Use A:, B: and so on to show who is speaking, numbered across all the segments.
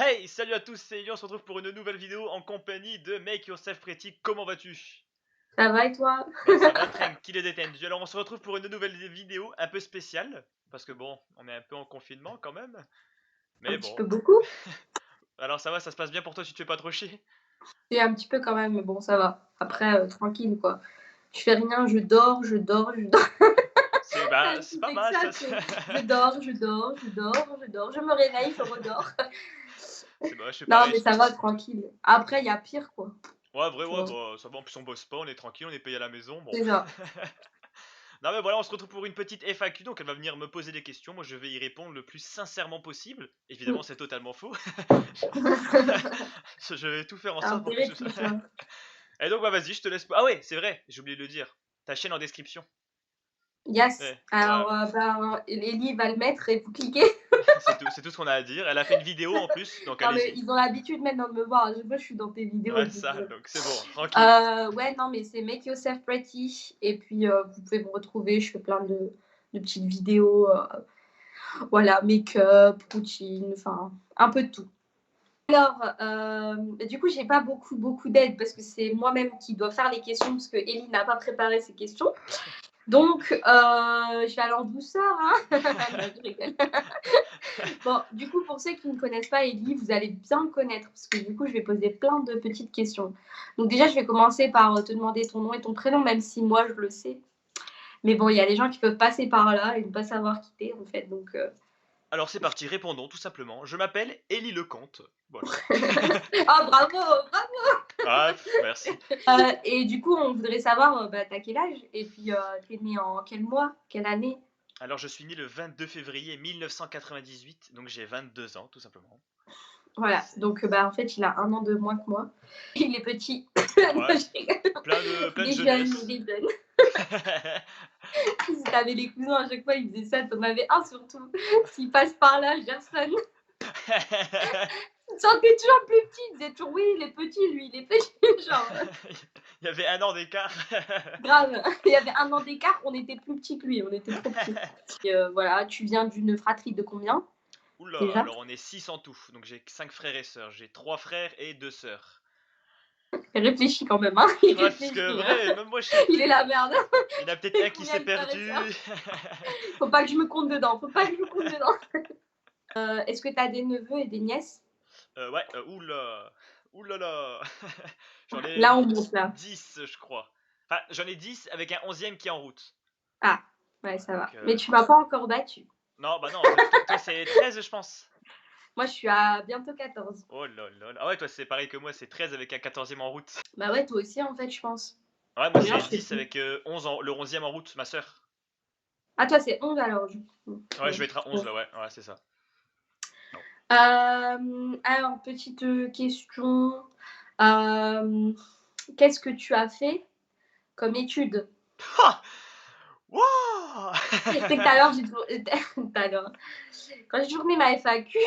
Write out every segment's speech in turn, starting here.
A: Hey, salut à tous, c'est Elian, on se retrouve pour une nouvelle vidéo en compagnie de Make Yourself Pretty. Comment vas-tu?
B: Ça va et toi?
A: Bah ça va, tranquille et détendu. Alors on se retrouve pour une nouvelle vidéo un peu spéciale, parce que bon, on est un peu en confinement quand même,
B: Un
A: mais
B: petit
A: bon.
B: peu beaucoup?
A: Alors ça va, ça se passe bien pour toi si tu fais pas trop chier?
B: Et un petit peu quand même, mais bon ça va.
A: Ah,
B: Après, tranquille quoi. Je fais rien, je dors, je dors, je dors.
A: c'est
B: Si
A: pas
B: c'est que
A: mal
B: ça,
A: ça.
B: c'est je dors, je dors, je dors, je dors, je me réveille, je redors.
A: C'est bah, je fais
B: Non,
A: pareil,
B: mais
A: je
B: ça
A: pense.
B: va, tranquille. Après, il y a pire quoi,
A: Ouais, vrai,
B: tu
A: ouais,
B: vois?
A: bah ça va, en plus on bosse pas, on est tranquille, on est payé à la maison, bon.
B: C'est ça.
A: Non mais voilà, on se retrouve pour une petite FAQ, donc elle va venir me poser des questions, moi je vais y répondre le plus sincèrement possible. Évidemment,
B: Mmh.
A: c'est totalement faux. Je vais tout faire en sorte pour que ce soit.
B: Intéressant ça.
A: Et donc, bah vas-y, je te laisse. Ah ouais, c'est vrai, j'ai oublié de le dire. Ta chaîne en description.
B: Yes.
A: Ouais,
B: Alors,
A: voilà.
B: ben, Ellie va le mettre et vous cliquez.
A: C'est tout ce qu'on a à dire. Elle a fait une vidéo en plus, donc
B: Non mais
A: allez-y.
B: ils ont l'habitude maintenant de me voir. À chaque fois, je suis dans tes vidéos
A: Ouais,
B: donc
A: ça, donc c'est bon, tranquille.
B: Ouais, non, mais c'est Make Yourself Pretty et puis, vous pouvez me retrouver, je fais plein de petites vidéos, voilà, make-up, routine, enfin, un peu de tout. Alors, du coup, j'ai pas beaucoup d'aide parce que c'est moi-même qui dois faire les questions parce que Ellie n'a pas préparé ses questions. Donc, je vais aller en douceur, hein. Non, je rigole. Bon, du coup, pour ceux qui ne connaissent pas Ellie, vous allez bien me connaître parce que du coup, je vais poser plein de petites questions. Donc déjà, je vais commencer par te demander ton nom et ton prénom, même si moi, je le sais. Mais bon, il y a des gens qui peuvent passer par là et ne pas savoir qui t'es, en fait. Donc,
A: Alors c'est parti, répondons tout simplement. Je m'appelle Élie Lecomte. Voilà.
B: ah, bravo, bravo.
A: Ah, merci.
B: Et du coup, on voudrait savoir, bah, t'as quel âge? Et puis, t'es né en quel mois? Quelle année?
A: Alors je suis né le 22 février 1998, donc j'ai 22 ans tout simplement.
B: Voilà.
A: C'est
B: Donc, bah, en fait, il a un an de moins que moi. Il est petit. Non,
A: ouais,
B: je rigole.
A: plein
B: Il
A: de
B: est jeune,
A: jeunesse.
B: il est jeune. Si t'avais les cousins, à chaque fois, ils faisaient ça. T'en avais un surtout. S'il passe par là, Gerson. Il se sentait toujours plus petit. Il disait toujours, oui, il est petit, lui, il est petit. Genre,
A: Il y avait un an d'écart.
B: grave. Il y avait un an d'écart, on était plus petit que lui, on était trop petits. Et voilà, tu viens d'une fratrie de combien
A: Oula,
B: déjà?
A: alors on est 6 en tout, donc j'ai 5 frères et sœurs. J'ai 3 frères et 2 sœurs.
B: Réfléchis quand même, hein. Il
A: Ouais, parce que
B: réfléchit, hein.
A: vrai, même moi je sais
B: Il est
A: plus.
B: la merde.
A: Il y en a peut-être un qui s'est
B: Combien de frères et
A: perdu.
B: sœurs? Faut pas que je me compte dedans, faut pas que je me compte dedans. Est-ce que tu as des neveux et des nièces?
A: Ouais, oula, oulala. J'en ai
B: Là, on monte là.
A: 10, je crois. Enfin, j'en ai 10 avec un 11e qui est en route.
B: Ah, ouais,
A: Ouais,
B: ça
A: donc
B: va. Mais tu m'as pas encore battu.
A: non, bah non, toi c'est 13, je pense.
B: Moi, je suis à bientôt 14.
A: Oh là là là. Ah ouais, toi c'est pareil que moi, c'est 13 avec un 14e en route.
B: Bah ouais, toi aussi, en fait, je pense.
A: Ouais, moi
B: Combien?
A: c'est
B: Je sais
A: 10
B: plus.
A: avec 11 le 11e en route, ma sœur.
B: Ah, toi, c'est 11 alors, du coup.
A: Ouais, je vais être à 11 là, ouais, ouais, c'est ça. Non.
B: Alors, petite question. Euh, Qu'est-ce que tu as fait comme étude?
A: Ah! Wouah!
B: Tu sais que tout à l'heure, j'ai toujours. Tout à l'heure. Quand j'ai tourné ma FAQ,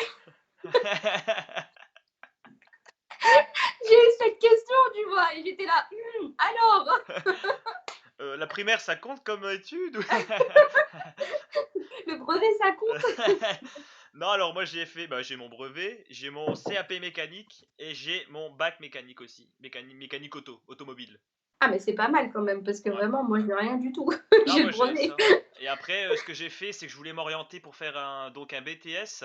B: j'ai eu cette question, tu vois, et j'étais là. Alors,
A: La primaire, ça compte comme étude ou?
B: le brevet, ça compte?
A: Non, alors moi j'ai mon brevet, j'ai mon CAP mécanique et j'ai mon bac mécanique aussi, mécanique automobile.
B: Ah, mais c'est pas mal quand même, parce que
A: Ouais.
B: vraiment, moi, j'ai rien du tout.
A: Non,
B: J'ai le
A: moi j'ai
B: brevet.
A: ça. Et après, ce que j'ai fait, c'est que je voulais m'orienter pour faire un BTS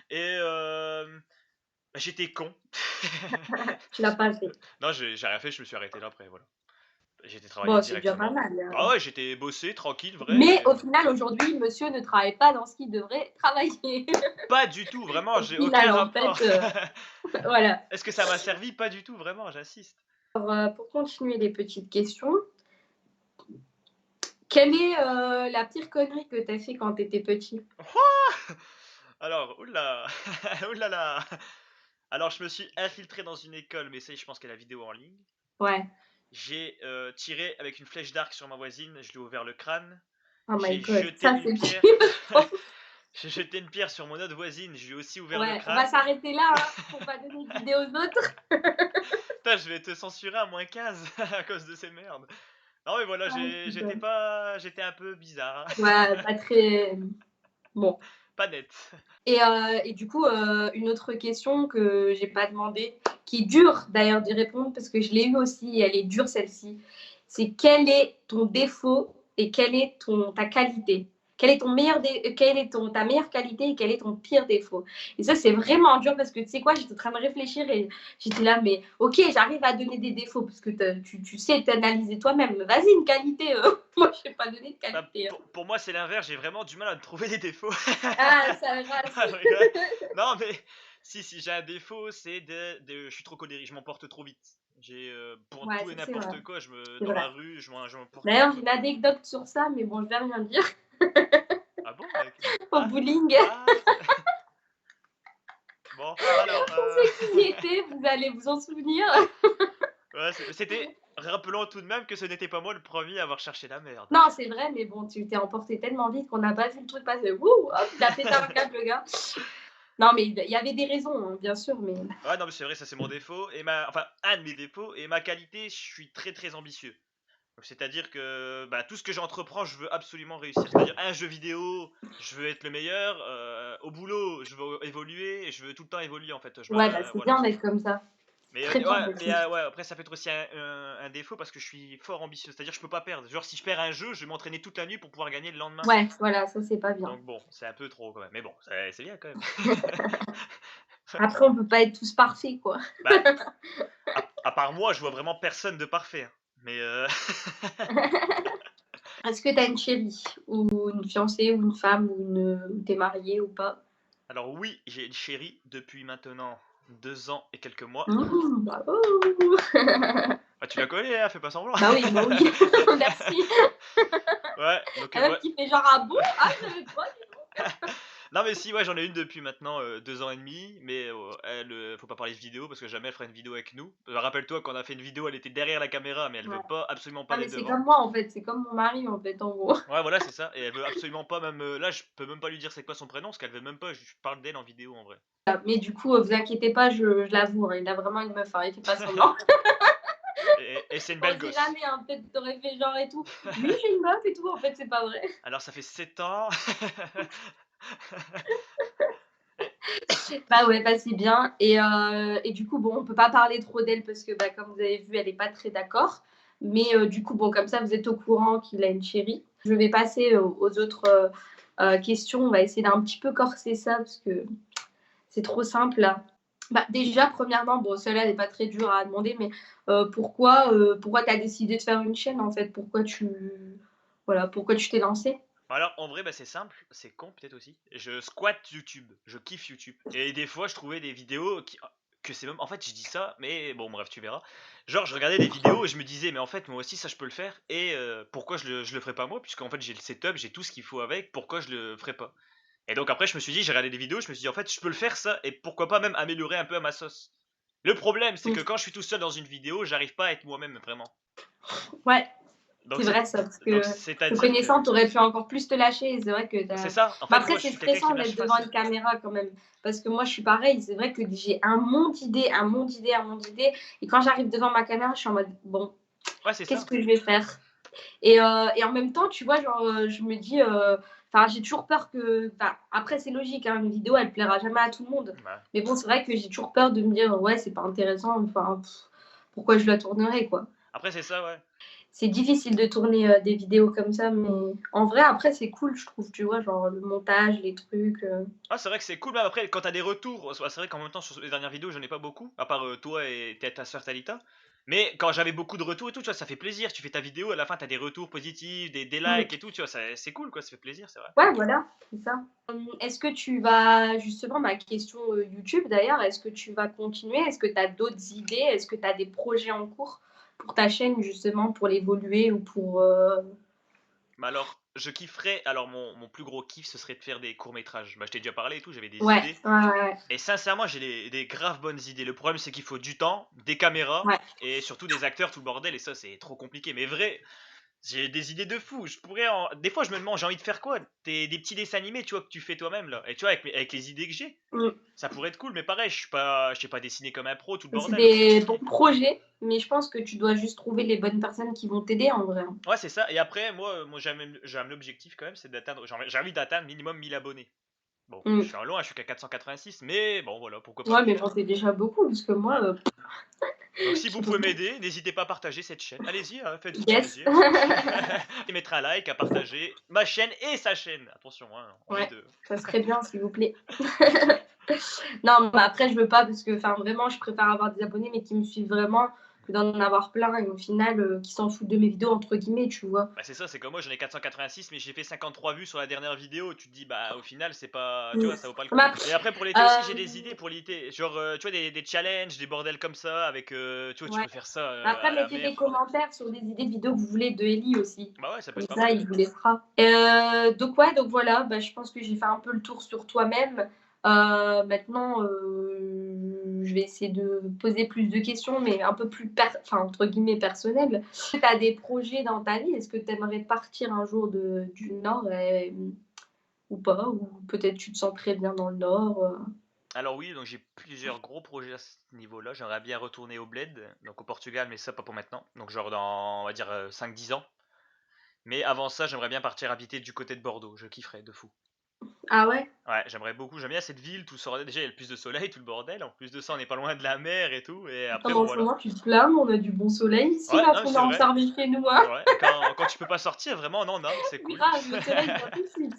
A: et bah, j'étais con.
B: Tu l'as pas fait.
A: Non, j'ai rien fait, je me suis arrêté là après, voilà. J'étais travailler
B: Bon, c'est déjà pas
A: directement.
B: mal.
A: Ah ouais, j'étais bossé, tranquille, vrai
B: Mais
A: et
B: au final, aujourd'hui, monsieur ne travaille pas dans ce qu'il devrait travailler.
A: pas du tout, vraiment,
B: Au
A: j'ai aucun
B: final, en fait,
A: rapport.
B: voilà.
A: Est-ce que ça m'a servi? Pas du tout, vraiment, j'insiste.
B: Alors, pour continuer les petites questions, quelle est la pire connerie que tu as fait quand tu étais petit?
A: Alors, ouh là! Ouh là là! Alors je me suis infiltré dans une école, mais ça je pense qu'il y a la vidéo en ligne.
B: Ouais.
A: J'ai, tiré avec une flèche d'arc sur ma voisine, je lui ai ouvert le crâne.
B: Oh my
A: J'ai
B: god,
A: jeté
B: ça
A: une
B: c'est
A: pierre
B: pire, je pense.
A: j'ai jeté une pierre sur mon autre voisine, je lui ai aussi ouvert le
B: Ouais, on va
A: crâne.
B: s'arrêter là, hein, pour pas donner d'idées aux autres.
A: Putain, je vais te censurer à -15 à cause de ces merdes. Non mais voilà,
B: Ah, je rigole.
A: j'étais un peu bizarre, hein.
B: Ouais, pas très bon.
A: pas net.
B: Et du coup, une autre question que j'ai pas demandé, qui est dure d'ailleurs d'y répondre parce que je l'ai eue aussi et elle est dure celle-ci. C'est quel est ton défaut et quelle est ta qualité? Quelle est ta meilleure qualité et quel est ton pire défaut? Et ça, c'est vraiment dur parce que tu sais quoi, j'étais en train de réfléchir et j'étais là, mais ok, j'arrive à donner des défauts parce que tu sais t'analyser toi-même. Vas-y, une qualité, moi je vais pas donner de
A: Bah,
B: qualité, hein.
A: pour moi, c'est l'inverse, j'ai vraiment du mal à me trouver des défauts.
B: Ah, ça rase.
A: Ah, je rigole. Non, mais si j'ai un défaut, c'est je suis trop colérique, je m'emporte trop vite. Pour
B: Ouais,
A: tout
B: ça
A: et
B: c'est vrai,
A: n'importe quoi,
B: c'est
A: dans
B: vrai.
A: la rue, je m'emporte
B: D'ailleurs,
A: vite,
B: j'ai
A: quoi.
B: une anecdote sur ça, mais bon, je vais rien dire.
A: Ah bon?
B: Au
A: Ah,
B: bowling,
A: ah, bon, alors,
B: pour ceux qui y étaient, vous allez vous en souvenir.
A: ouais, rappelons tout de même que ce n'était pas moi le premier à avoir cherché la merde.
B: Non, c'est vrai, mais bon, tu t'es emporté tellement vite qu'on n'a pas vu le truc passer. Wouh, hop, il a pété un câble, le gars. Non, mais il y avait des raisons, hein, bien sûr, mais
A: Ouais, non, mais c'est vrai, ça c'est mon défaut enfin, un de mes défauts et ma qualité, je suis très, très ambitieux. Donc c'est-à-dire que, bah, tout ce que j'entreprends, je veux absolument réussir. C'est-à-dire un jeu vidéo, je veux être le meilleur, au boulot, je veux évoluer et je veux tout le temps évoluer en fait,
B: ouais, bah, c'est
A: voilà.
B: bien d'être comme ça.
A: Mais
B: Très bien
A: ouais,
B: d'être comme ça.
A: ouais, après ça peut être aussi un défaut parce que je suis fort ambitieux, c'est-à-dire que je peux pas perdre. Genre si je perds un jeu, je vais m'entraîner toute la nuit pour pouvoir gagner le lendemain.
B: Ouais, voilà, ça c'est pas bien.
A: Donc bon, c'est un peu trop quand même, mais bon, c'est bien quand même.
B: Après, on peut pas être tous parfaits, quoi.
A: Bah, à part moi, je vois vraiment personne de parfait, hein. Mais
B: Est-ce que tu as une chérie ou une fiancée ou une femme ou tu es marié ou pas?
A: alors oui, j'ai une chérie depuis maintenant 2 ans et quelques mois.
B: Bravo!
A: Ah, tu la connais, hein, fais pas semblant.
B: Bah oui, merci.
A: Ouais, donc
B: La meuf
A: ouais.
B: qui fait genre: «Ah bon? Ah je savais pas du tout».
A: Non, mais si, ouais, j'en ai une depuis maintenant, 2 ans et demi, mais elle, faut pas parler de vidéo parce que jamais elle fera une vidéo avec nous. Rappelle-toi quand on a fait une vidéo, elle était derrière la caméra, mais elle
B: Ouais.
A: veut pas, absolument pas
B: Ah mais
A: d'être
B: c'est
A: devant.
B: comme moi en fait, c'est comme mon mari en fait, en gros.
A: Ouais, voilà, c'est ça et elle veut absolument pas même, là, je peux même pas lui dire c'est quoi son prénom parce qu'elle veut même pas, je parle d'elle en vidéo, en vrai.
B: Mais du coup, vous inquiétez pas, je l'avoue, hein, il a vraiment une meuf, hein, il fait pas semblant.
A: Et c'est une
B: On
A: belle
B: sait
A: gosse.
B: jamais, hein, peut-être tu aurais fait genre et tout: «Oui, j'ai une meuf et tout», en fait, c'est pas vrai.
A: Alors ça fait 7 ans. Et
B: Bah ouais, bah c'est bien et du coup, bon, on peut pas parler trop d'elle parce que, bah, comme vous avez vu, elle est pas très d'accord. Mais du coup, bon, comme ça, vous êtes au courant qu'il a une chérie. Je vais passer aux autres, questions. On va essayer d'un petit peu corser ça parce que c'est trop simple là. Bah, déjà, premièrement, bon, celle-là, elle est pas très dure à demander, mais pourquoi tu as décidé de faire une chaîne, en fait? Pourquoi tu t'es lancée?
A: alors, en vrai, bah, c'est simple, c'est con peut-être aussi. Je squatte YouTube, je kiffe YouTube. Et des fois, je trouvais des vidéos que c'est même. En fait, je dis ça, mais bon, bref, tu verras. Genre, je regardais des vidéos et je me disais, mais en fait, moi aussi, ça, je peux le faire. Et pourquoi je le ferais pas moi? Puisqu'en fait, j'ai le setup, j'ai tout ce qu'il faut avec. Pourquoi je le ferais pas? Et donc, après, je me suis dit, j'ai regardé des vidéos, je me suis dit, en fait, je peux le faire ça. Et pourquoi pas même améliorer un peu à ma sauce? Le problème, c'est que
B: Mmh.
A: quand je suis tout seul dans une vidéo, j'arrive pas à être moi-même vraiment.
B: Ouais,
A: Donc,
B: c'est vrai ça, parce
A: donc
B: que te
A: c'est-à-dire que.
B: connaissant, tu aurais pu encore plus te lâcher et c'est vrai que tu
A: C'est
B: as
A: ça. En
B: mais
A: fait,
B: après,
A: moi, je
B: c'est
A: suis quelqu'un qui
B: stressant
A: me lâche
B: d'être devant
A: facile.
B: une caméra quand même. Parce que moi, je suis pareil, c'est vrai que j'ai un monde d'idées, un monde d'idées, un monde d'idées et quand j'arrive devant ma caméra, je suis en mode: «Bon,
A: Ouais, c'est
B: qu'est-ce
A: ça.
B: que je vais faire?» Et en même temps, tu vois, genre, je me dis, enfin, j'ai toujours peur que enfin, après c'est logique, hein, une vidéo, elle plaira jamais à tout le monde.
A: Ouais.
B: Mais bon, c'est vrai que j'ai toujours peur de me dire: «Ouais, c'est pas intéressant, enfin, pourquoi je la tournerais, quoi?»
A: Après, c'est ça, ouais.
B: C'est difficile de tourner, des vidéos comme ça, mais en vrai, après, c'est cool, je trouve, tu vois? Genre le montage, les trucs,
A: Ah, c'est vrai que c'est cool, même après, quand t'as des retours, c'est vrai qu'en même temps, sur les dernières vidéos, j'en ai pas beaucoup, à part toi et ta sœur Talita. Mais quand j'avais beaucoup de retours et tout, tu vois, ça fait plaisir. Tu fais ta vidéo, à la fin, t'as des retours positifs, des likes et
B: mmh.
A: tout, tu vois, c'est cool, quoi, ça fait plaisir, c'est vrai.
B: Ouais, voilà, c'est ça. Est-ce que tu vas justement ma question, YouTube d'ailleurs, est-ce que tu vas continuer? Est-ce que tu as d'autres idées? Est-ce que tu as des projets en cours pour ta chaîne justement pour l'évoluer ou pour,
A: Mais alors, je kifferais, alors mon plus gros kiff, ce serait de faire des courts-métrages. Bah, je t'ai déjà parlé et tout, j'avais des
B: ouais,
A: idées.
B: ouais, ouais,
A: Et sincèrement, j'ai des graves bonnes idées. Le problème, c'est qu'il faut du temps, des caméras
B: ouais.
A: et surtout des acteurs, tout le bordel, et ça, c'est trop compliqué. Mais vrai, j'ai des idées de fou. Des fois, je me demande, j'ai envie de faire quoi? Des petits dessins animés, tu vois, que tu fais toi-même, là. Et tu vois, avec les idées que j'ai,
B: Mmh.
A: ça pourrait être cool, mais pareil, je sais pas dessiner comme un pro, tout le
B: C'est
A: bordel, donc c'est
B: des bons
A: compliqué.
B: projets, mais je pense que tu dois juste trouver les bonnes personnes qui vont t'aider en vrai, hein.
A: Ouais, c'est ça. Et après, moi, j'ai un objectif quand même, c'est d'atteindre, j'ai envie d'atteindre minimum 1000 abonnés. Bon, je
B: Mmh.
A: suis loin, je suis qu'à 486, mais bon, voilà, pourquoi pas
B: Ouais, mais
A: plus,
B: bon,
A: hein.
B: c'est déjà beaucoup parce que moi,
A: Ouais. Donc si
B: je
A: vous
B: peux
A: pouvez
B: pas.
A: m'aider, n'hésitez pas à partager cette chaîne. Allez-y, hein, faites-vous
B: Yes.
A: plaisir. Et mettre un like, à partager ma chaîne et sa chaîne. Attention, hein, on est
B: Ouais,
A: deux.
B: ça serait bien, s'il vous plaît. Non, mais après, je veux pas parce que, enfin, vraiment, je préfère avoir des abonnés, mais qui me suivent vraiment, que d'en avoir plein et au final, qui s'en foutent de mes vidéos, entre guillemets, tu vois.
A: Bah c'est ça, c'est comme moi, j'en ai 486, mais j'ai fait 53 vues sur la dernière vidéo. Tu te dis, bah au final, c'est pas, tu
B: Mm.
A: vois, ça vaut pas le
B: Mais
A: coup.
B: après,
A: Et après, pour l'été aussi, j'ai des idées pour l'été. Genre, tu vois, des challenges, des bordels comme ça, avec, tu vois, tu
B: ouais.
A: peux faire ça
B: Mais après,
A: à la
B: mettez
A: mer.
B: des commentaires sur des idées de vidéos que vous voulez de Ellie aussi.
A: Bah ouais, ça peut
B: Comme
A: être pas
B: ça,
A: mal.
B: il vous les fera. Donc ouais, donc voilà, bah, je pense que j'ai fait un peu le tour sur toi-même. Maintenant, je vais essayer de poser plus de questions, mais un peu plus, enfin, entre guillemets, personnelles. Tu as des projets dans ta vie? Est-ce que tu aimerais partir un jour du Nord ou pas? Ou peut-être tu te sens très bien dans le Nord?
A: Alors oui, donc j'ai plusieurs gros projets à ce niveau-là. J'aimerais bien retourner au bled, donc au Portugal, mais ça pas pour maintenant. Donc genre dans, on va dire, 5-10 ans. Mais avant ça, j'aimerais bien partir habiter du côté de Bordeaux. Je kifferais de fou.
B: Ah ouais?
A: Ouais, j'aimerais beaucoup. J'aime bien cette ville, tout ça. Déjà, il y a le plus de soleil, tout le bordel. En plus de ça, on n'est pas loin de la mer et tout. Et
B: Attends,
A: après,
B: mais
A: bon
B: en ce
A: voilà.
B: moment, tu te plains, mais on a du bon soleil ici,
A: Ouais,
B: là,
A: non, mais
B: qu'on
A: c'est
B: a
A: vrai.
B: observé chez nous,
A: C'est
B: hein.
A: vrai. Quand tu peux pas sortir, vraiment, on en a. C'est cool.
B: Grave, le soleil vient tout de suite.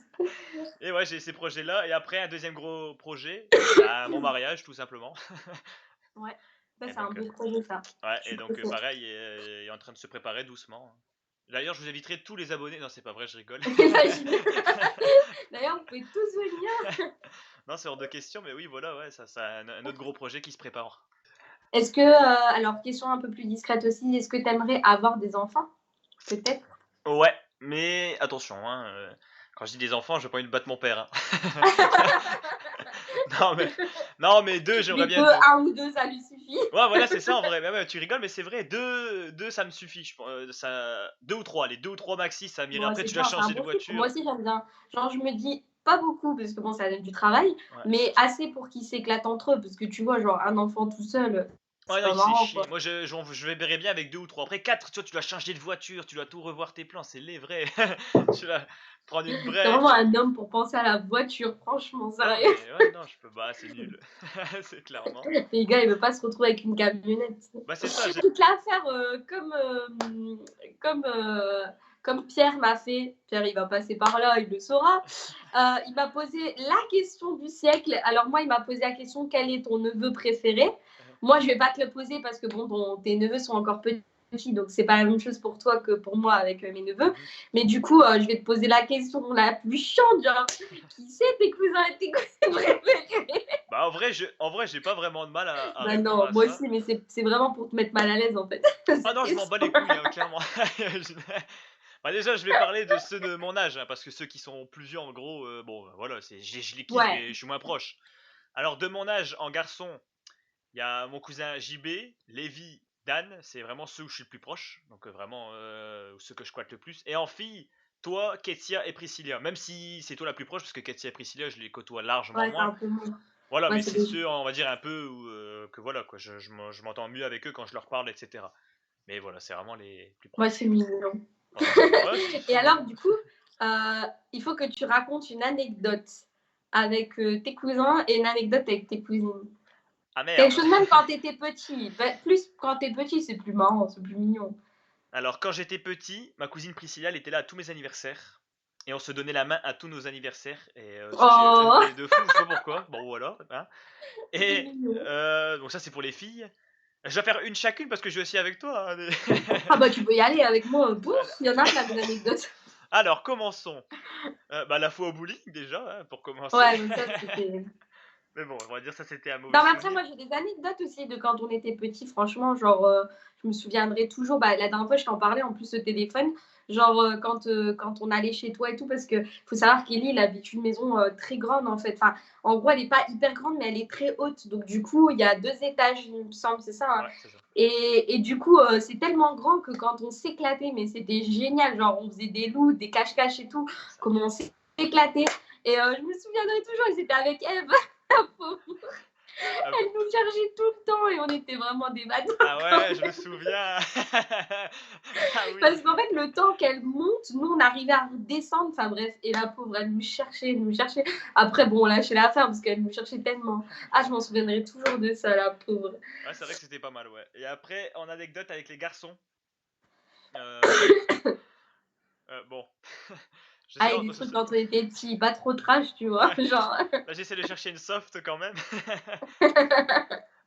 A: Et ouais, j'ai ces projets-là. Et après, un deuxième gros projet, bah, mon mariage, tout simplement.
B: Ouais, ça,
A: Et
B: c'est un
A: donc,
B: beau projet, ça.
A: ouais,
B: Je
A: et
B: suis
A: donc
B: contente.
A: pareil, il est en train de se préparer doucement. D'ailleurs, je vous inviterai tous les abonnés. Non, c'est pas vrai, je rigole.
B: Imagine. D'ailleurs, vous pouvez tous venir.
A: Non, c'est hors de question, mais oui, voilà, ouais, ça, c'est un autre gros projet qui se prépare.
B: Est-ce que, alors, question un peu plus discrète aussi, est-ce que tu aimerais avoir des enfants? Peut-être?
A: Ouais, mais attention, hein, quand je dis des enfants, j'ai pas envie de battre mon père, hein. Non, mais non, mais 2, j'aimerais
B: Mais
A: bien
B: que
A: 2.
B: un ou 2 ça lui suffit.
A: Ouais, voilà, c'est ça en vrai. Ouais, ouais, tu rigoles, mais c'est vrai, 2 ça me suffit, ça 2 ou 3, les 2 ou 3 maxi, ça m'irait.
B: Moi,
A: Après,
B: c'est
A: tu dois
B: bien, c'est un
A: changer de
B: bon chiffre. Moi
A: voiture.
B: aussi, j'aime bien. Genre, je me dis pas beaucoup parce que bon, ça donne du travail,
A: Ouais.
B: mais assez pour qu'ils s'éclatent entre eux parce que tu vois, genre un enfant tout seul,
A: Ouais,
B: c'est
A: non,
B: pas
A: il se fait
B: marrant, quoi.
A: chier. Moi, je verrais bien avec 2 ou 3. Après 4, tu vois, tu dois changer de voiture, tu dois tout revoir tes plans, c'est les vrais. Tu vas prendre une
B: Tu es vraiment
A: break.
B: un homme pour penser à la voiture, franchement,
A: Non,
B: sérieux.
A: mais ouais, non, je peux pas, c'est nul. C'est clairement.
B: Les gars, il veut pas se retrouver avec une camionnette.
A: Bah, c'est ça, j'ai
B: Toute l'affaire, comme, comme Pierre m'a fait. Pierre, il va passer par là, il le saura. Il m'a posé la question du siècle. Alors moi, il m'a posé la question: «Quel est ton neveu préféré?» Moi, je vais pas te le poser parce que bon, tes neveux sont encore petits, donc c'est pas la même chose pour toi que pour moi avec, mes neveux.
A: Mmh.
B: Mais du coup, je vais te poser la question la plus chiante, genre: «Qui c'est tes cousins et tes cousines préférés?»
A: Bah, en vrai, j'ai pas vraiment de mal à
B: Bah
A: répondre
B: non,
A: à
B: moi
A: ça.
B: aussi, mais c'est vraiment pour te mettre mal à l'aise, en fait,
A: Ah
B: cette
A: non, je m'en bats
B: question.
A: les couilles, hein, clairement. Je Bah, déjà, je vais parler de ceux de mon âge, hein, parce que ceux qui sont plus vieux, en gros, bon, voilà, je les kiffe,
B: Ouais,
A: mais je suis moins proche. Alors, de mon âge, en garçon, il y a mon cousin JB, Lévi, Dan, c'est vraiment ceux où je suis le plus proche, donc vraiment ceux que je squatte le plus. Et en fille, toi, Ketia et Priscilla, même si c'est toi la plus proche, parce que Ketia et Priscilla, je les côtoie largement
B: ouais, c'est
A: moins.
B: un peu moins.
A: Voilà,
B: Ouais,
A: mais
B: c'est
A: c'est
B: logique.
A: ceux, on va dire, un peu que voilà, quoi, je m'entends mieux avec eux quand je leur parle, etc. Mais voilà, c'est vraiment les plus
B: Ouais, c'est
A: proches.
B: mignon.
A: Voilà. Ouais,
B: Et
A: c'est
B: alors,
A: mignon.
B: du coup, il faut que tu racontes une anecdote avec, tes cousins et une anecdote avec tes cousines.
A: Ah
B: Quelque
A: merde!
B: chose même quand tu étais petit. Bah, plus quand tu es petit, c'est plus marrant, c'est plus mignon.
A: Alors, quand j'étais petit, ma cousine Priscilla, elle était là à tous mes anniversaires. Et on se donnait la main à tous nos anniversaires. Et ça me
B: Oh!
A: plaît de fou, je sais pas pourquoi. Bon, voilà, hein.
B: C'est
A: Et
B: mignon.
A: donc ça, c'est pour les filles. Je vais faire une chacune parce que je vais aussi avec toi, hein,
B: Ah bah, tu peux y aller avec moi,
A: Alors,
B: bouf, il y en a plein des anecdotes.
A: alors, commençons. Bah, la fois au bowling, déjà, hein, pour commencer.
B: Ouais, mais ça, c'était
A: Mais bon, on va dire ça, c'était un mauvais
B: non, mais après,
A: souvenir.
B: moi, j'ai des anecdotes aussi de quand on était petit. Franchement, genre, je me souviendrai toujours. Bah, la dernière fois, je t'en parlais en plus au téléphone. Genre, quand on allait chez toi et tout, parce que faut savoir qu'Ellie, elle habite une maison très grande en fait. Enfin, en gros, elle n'est pas hyper grande, mais elle est très haute. Donc, du coup, il y a 2 étages, il me semble, c'est ça, hein.
A: Ouais, c'est ça.
B: Et du coup, c'est tellement grand que quand on s'éclatait, mais c'était génial. Genre, on faisait des loups, des cache-cache et tout.
A: C'est ça.
B: Comment on s'éclatait. Et je me souviendrai toujours, ils étaient avec Eve. La pauvre.
A: Ah,
B: Elle nous cherchait tout le temps et on était vraiment des badauds
A: ah
B: quand
A: ouais, je me
B: même.
A: souviens. Ah
B: Parce
A: oui.
B: qu'en fait, le temps qu'elle monte, nous, on arrivait à redescendre. Enfin bref, et la pauvre, elle nous cherchait, elle nous cherchait. Après, bon, on lâchait l'affaire parce qu'elle nous cherchait tellement. Ah, je m'en souviendrai toujours de ça, la pauvre.
A: Ouais, c'est vrai que c'était pas mal, ouais. Et après, en anecdote avec les garçons, euh, bon, je sais
B: Ah, et
A: pas,
B: des trucs quand on était petits, pas trop trash, tu vois.
A: ouais,
B: Genre.
A: là j'essaie de chercher une soft quand même.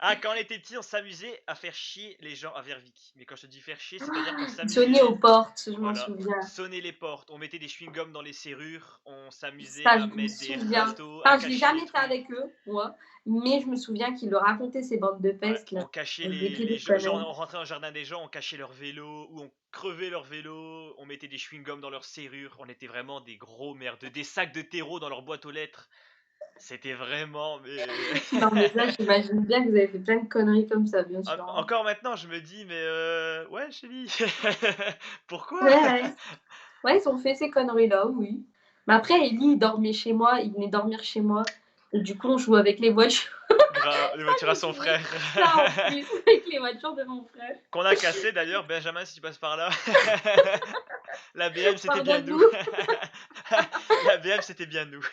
A: Ah, quand on était petit, on s'amusait à faire chier les gens à Vervic. Mais quand je te dis faire chier, c'est-à-dire qu'on
B: Il sonnait aux
A: s'amusait,
B: portes, je m'en
A: voilà,
B: souviens.
A: sonner les portes, on mettait des chewing-gums dans les serrures, on s'amusait
B: Ça,
A: à
B: je me
A: mettre des
B: souviens.
A: râteaux, à
B: Enfin, je l'ai
A: cacher les
B: jamais fait
A: trucs.
B: avec eux, moi, mais je me souviens qu'ils le racontaient, ces bandes de
A: Ouais,
B: pestes, là.
A: on cachait
B: Elles étaient
A: les
B: des
A: gens, genre
B: conneries.
A: on rentrait dans le jardin des gens, on cachait leur vélo, ou on crevait leur vélo, on mettait des chewing-gums dans leurs serrures, on était vraiment des gros merdeux, des sacs de terreau dans leur boîte aux lettres. C'était vraiment, mais
B: Non, mais ça, j'imagine bien que vous avez fait plein de conneries comme ça, bien sûr, hein.
A: Encore maintenant, je me dis, mais ouais, chérie, pourquoi?
B: Ouais, ouais. Ouais, ils ont fait ces conneries-là, oui. Mais après, Ellie, il dormait chez moi, il venait dormir chez moi et du coup, on jouait avec les voitures.
A: Les
B: Ah,
A: voitures
B: je
A: à
B: me
A: son
B: souviens
A: frère.
B: de ça en plus, avec les voitures de mon frère.
A: Qu'on a cassé d'ailleurs, Benjamin, si tu passes par là. La BM, c'était bien nous.
B: Pardonne-nous.
A: La BM, c'était bien nous.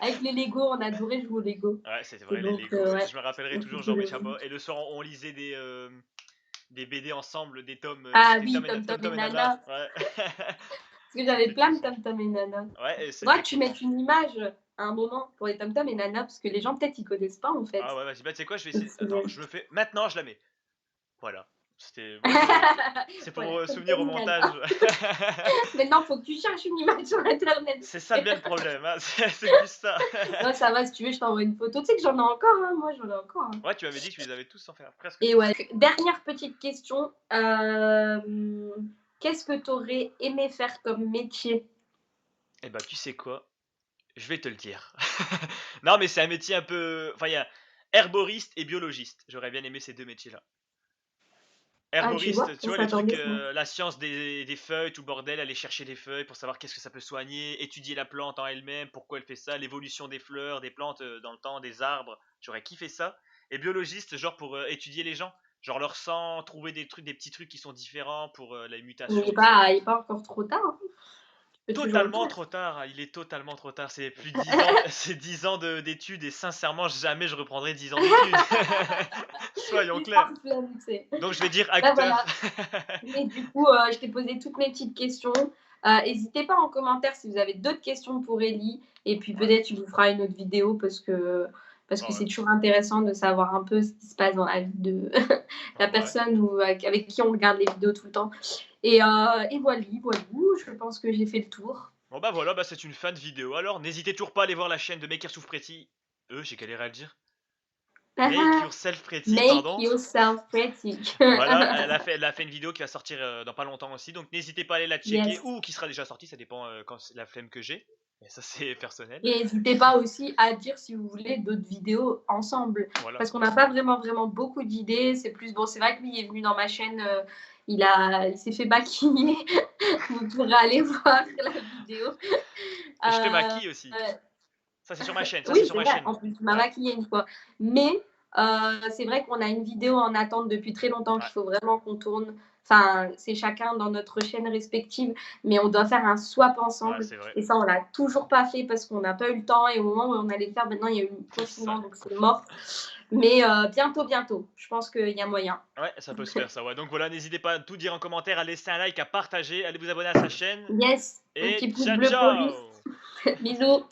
B: Avec les Lego, on adorait jouer aux Lego.
A: Ouais, c'était
B: Et
A: vrai, les
B: donc,
A: Lego.
B: ouais,
A: Je me rappellerai
B: on
A: toujours
B: faisait
A: Jean
B: le
A: Béchamois. Et le soir, on lisait des BD ensemble, des tomes.
B: Ah
A: C'était
B: oui,
A: Tom
B: Tom
A: Tom
B: et
A: et Nana.
B: Nana.
A: Ouais.
B: Parce que j'avais
A: C'était
B: plein de
A: kiffant.
B: Tom Tom et Nana.
A: Ouais, et c'est
B: Faudra
A: très
B: que tu mettes
A: kiffant.
B: une image à un moment pour les Tom Tom et Nana, parce que les gens, peut-être, ils connaissent pas, en fait.
A: Ah ouais, vas-y, bah tu sais quoi, je vais
B: Ils se
A: essayer. Attends,
B: souviennent.
A: je me fais. Maintenant, je la mets. Voilà. C'était. Moi, c'est pour
B: Voilà, Tom
A: souvenir
B: Tom
A: au
B: et
A: montage.
B: Nana. Maintenant, faut que tu cherches une image sur internet.
A: C'est ça bien le problème, hein. C'est plus ça.
B: Non, ça va, si tu veux, je t'envoie une photo. Tu sais que j'en ai encore, hein, moi, j'en ai encore, hein.
A: Ouais, tu m'avais dit que tu les avais tous sans faire, presque
B: Et
A: tous.
B: ouais, dernière petite question. Qu'est-ce que tu aurais aimé faire comme métier?
A: Eh bah, tu sais quoi? Je vais te le dire. Non, mais c'est un métier un peu. Enfin, il y a herboriste et biologiste. J'aurais bien aimé ces deux métiers-là.
B: Ah, tu vois,
A: Herboriste, tu
B: on
A: vois, les trucs,
B: s'attendait pas.
A: la science des feuilles, tout bordel, aller chercher des feuilles pour savoir qu'est-ce que ça peut soigner, étudier la plante en elle-même, pourquoi elle fait ça, l'évolution des fleurs, des plantes dans le temps, des arbres. J'aurais kiffé ça. Et biologiste, genre pour étudier les gens, genre leur sang, trouver des trucs, des petits trucs qui sont différents pour les mutations, tout ça.
B: Il est pas encore trop tard, hein. Tu peux toujours le
A: Totalement
B: faire.
A: trop tard, hein, il est totalement trop tard. C'est plus 10 ans, c'est 10 ans d'études et sincèrement, jamais je reprendrai 10 ans d'études. Soyons
B: Il
A: clairs.
B: part flemme, tu sais.
A: Donc je vais dire
B: Bah
A: acteur.
B: voilà. Et du coup, je t'ai posé toutes mes petites questions. N'hésitez pas en commentaire si vous avez d'autres questions pour Ellie. Et puis
A: Ouais,
B: peut-être tu vous feras une autre vidéo parce que
A: bah ouais,
B: c'est toujours intéressant de savoir un peu ce qui se passe dans la vie de
A: ah
B: la
A: bah ouais.
B: personne ou avec qui on regarde les vidéos tout le temps. Et voilà, je pense que j'ai fait le tour.
A: Bon bah voilà, bah c'est une fin de vidéo. Alors n'hésitez toujours pas à aller voir la chaîne de Make Yourself Pretty. J'ai galéré à le dire. Make Yourself Pretty,
B: Make
A: pardon.
B: yourself pretty.
A: Voilà, elle a fait une vidéo qui va sortir dans pas longtemps aussi. Donc n'hésitez pas à aller la checker
B: Yes.
A: ou qui sera déjà sortie, ça dépend quand c'est la flemme que j'ai. Et ça c'est personnel.
B: Et n'hésitez pas aussi à dire si vous voulez d'autres vidéos ensemble.
A: Voilà.
B: Parce qu'on n'a pas vraiment beaucoup d'idées. C'est plus, bon, c'est vrai que lui est venu dans ma chaîne, il s'est fait maquiller. Vous pourrez aller voir la vidéo.
A: Et je te
B: Euh,
A: maquille aussi.
B: euh,
A: Ça c'est sur ma chaîne, ça
B: oui,
A: c'est sur
B: c'est
A: ma
B: vrai,
A: chaîne.
B: en plus, tu m'as
A: Ouais,
B: maquillée une fois. Mais c'est vrai qu'on a une vidéo en attente depuis très longtemps
A: ouais,
B: qu'il faut vraiment qu'on tourne. Enfin, c'est chacun dans notre chaîne respective, mais on doit faire un swap
A: ouais,
B: ensemble.
A: c'est vrai.
B: Et ça, on l'a toujours pas fait parce qu'on n'a pas eu le temps. Et au moment où on allait le faire, maintenant, il y a eu le
A: C'est ça.
B: confinement, donc c'est mort. Mais bientôt. Je pense qu'il y a moyen.
A: Ouais, ça peut se faire ça. Ouais. Donc voilà, n'hésitez pas à tout dire en commentaire, à laisser un like, à partager, allez vous abonner à sa chaîne.
B: Yes, un
A: Et
B: petit pouce
A: ciao
B: bleu pour lui.
A: ciao.
B: Bisous.